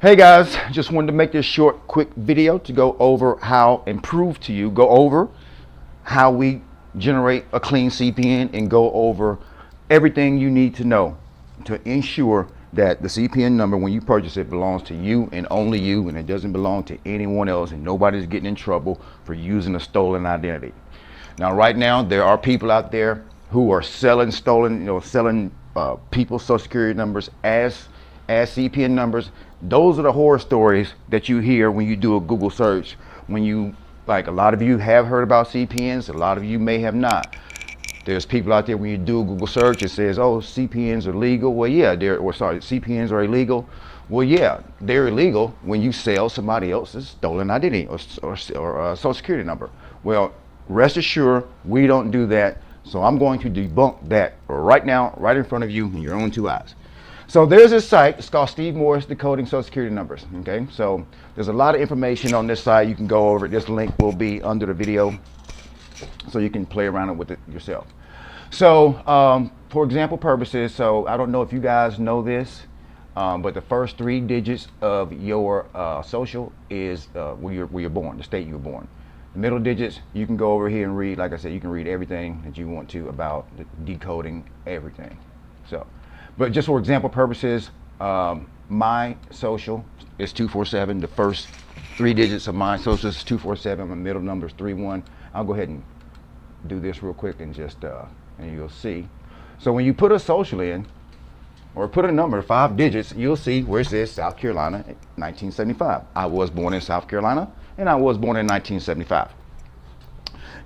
Hey guys, just wanted to make this short, quick video to go over how and prove to you, go over how we generate a clean CPN and go over everything you need to know to ensure that the CPN number, when you purchase it, belongs to you and only you, and it doesn't belong to anyone else, and nobody's getting in trouble for using a stolen identity. Now, right now, there are people out there who are selling people's social security numbers as CPN numbers. Those are the horror stories that you hear when you do a Google search. When you, like, a lot of you have heard about CPNs, a lot of you may have not. There's people out there, when you do a Google search, it says, oh, CPNs are legal. Well, yeah, CPNs are illegal. Well, yeah, they're illegal when you sell somebody else's stolen identity or social security number. Well, rest assured, we don't do that. So I'm going to debunk that right now, right in front of you in your own two eyes. So there's this site, it's called Steve Morris Decoding Social Security Numbers, okay? So there's a lot of information on this site. You can go over it. This link will be under the video so you can play around with it yourself. So for example purposes, so I don't know if you guys know this, but the first 3 digits of your social is where you're born, the state you were born. The middle digits, you can go over here and read. Like I said, you can read everything that you want to about decoding everything. So, but just for example purposes, my social is 247. The first 3 digits of my social is 247. My middle number is 31. I'll go ahead and do this real quick and just and you'll see. So when you put a social in, or put a number, 5 digits, you'll see where it says South Carolina, 1975. I was born in South Carolina, and I was born in 1975.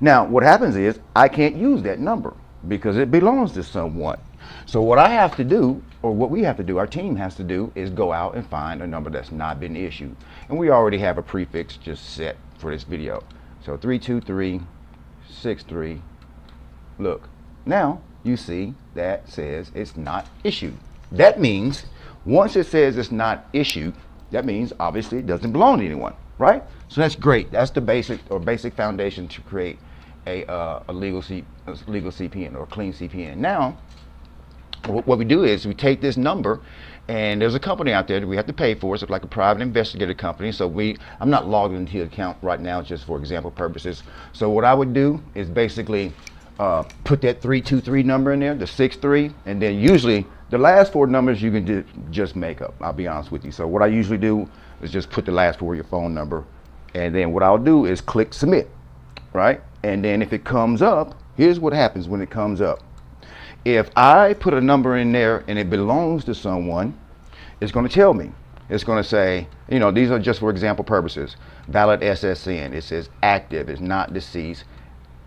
Now, what happens is I can't use that number because it belongs to someone. So what I have to do, or what we have to do, our team has to do, is go out and find a number that's not been issued. And we already have a prefix just set for this video. So 32363. Look, now you see that says it's not issued. That means once it says it's not issued, that means obviously it doesn't belong to anyone, right? So that's great. That's the basic foundation to create a legal CPN or clean CPN. Now, what we do is we take this number, and there's a company out there that we have to pay for. It's like a private investigator company. So I'm not logged into the account right now, just for example purposes. So what I would do is basically put that 323 number in there, the 63, and then usually the last 4 numbers you can just make up. I'll be honest with you. So what I usually do is just put the last 4 of your phone number, and then what I'll do is click submit, right? And then if it comes up, here's what happens when it comes up. If I put a number in there and it belongs to someone, it's going to tell me. It's going to say, you know, these are just for example purposes. Valid SSN. It says active. It's not deceased.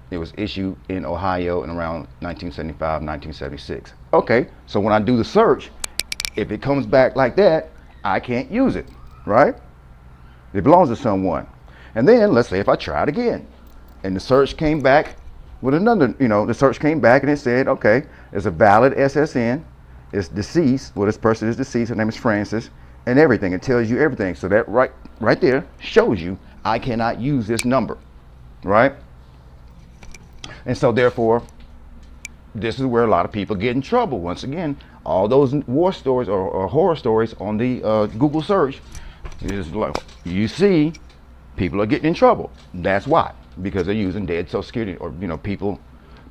It was issued in Ohio in around 1975, 1976. Okay, so when I do the search, if it comes back like that, I can't use it, right? It belongs to someone. And then let's say if I try it again, and the search came back with another, the search came back and it said, okay, it's a valid SSN, it's deceased. Well, this person is deceased. Her name is Francis, and everything. It tells you everything. So that right there shows you I cannot use this number, right? And so therefore, this is where a lot of people get in trouble. Once again, all those war stories or horror stories on the Google search is like, you see, people are getting in trouble. That's why, because they're using dead Social Security or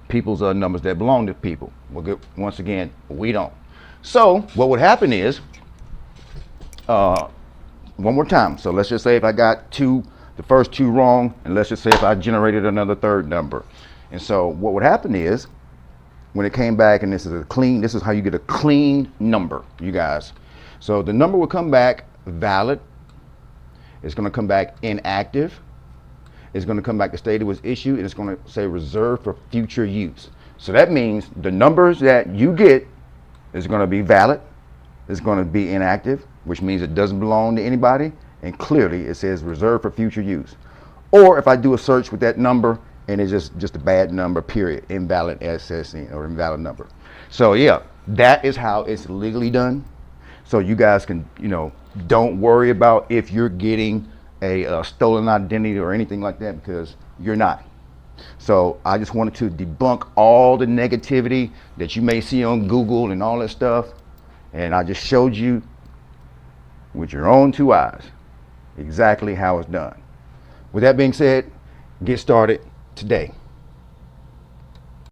people's numbers that belong to people. Well, once again, we don't. So what would happen is, one more time. So let's just say if I got the first 2 wrong, and let's just say if I generated another 3rd number. And so what would happen is, when it came back, and this is how you get a clean number, you guys. So the number will come back valid. It's going to come back inactive. It's going to come back the state it was issued, and it's going to say reserved for future use. So that means the numbers that you get is going to be valid. It's going to be inactive, which means it doesn't belong to anybody, and clearly it says reserved for future use. Or if I do a search with that number and it's just a bad number, period, invalid SSN or invalid number. So yeah, that is how it's legally done. So you guys can, don't worry about if you're getting a stolen identity or anything like that, because you're not. So I just wanted to debunk all the negativity that you may see on Google and all that stuff. And I just showed you with your own two eyes exactly how it's done. With that being said, get started today.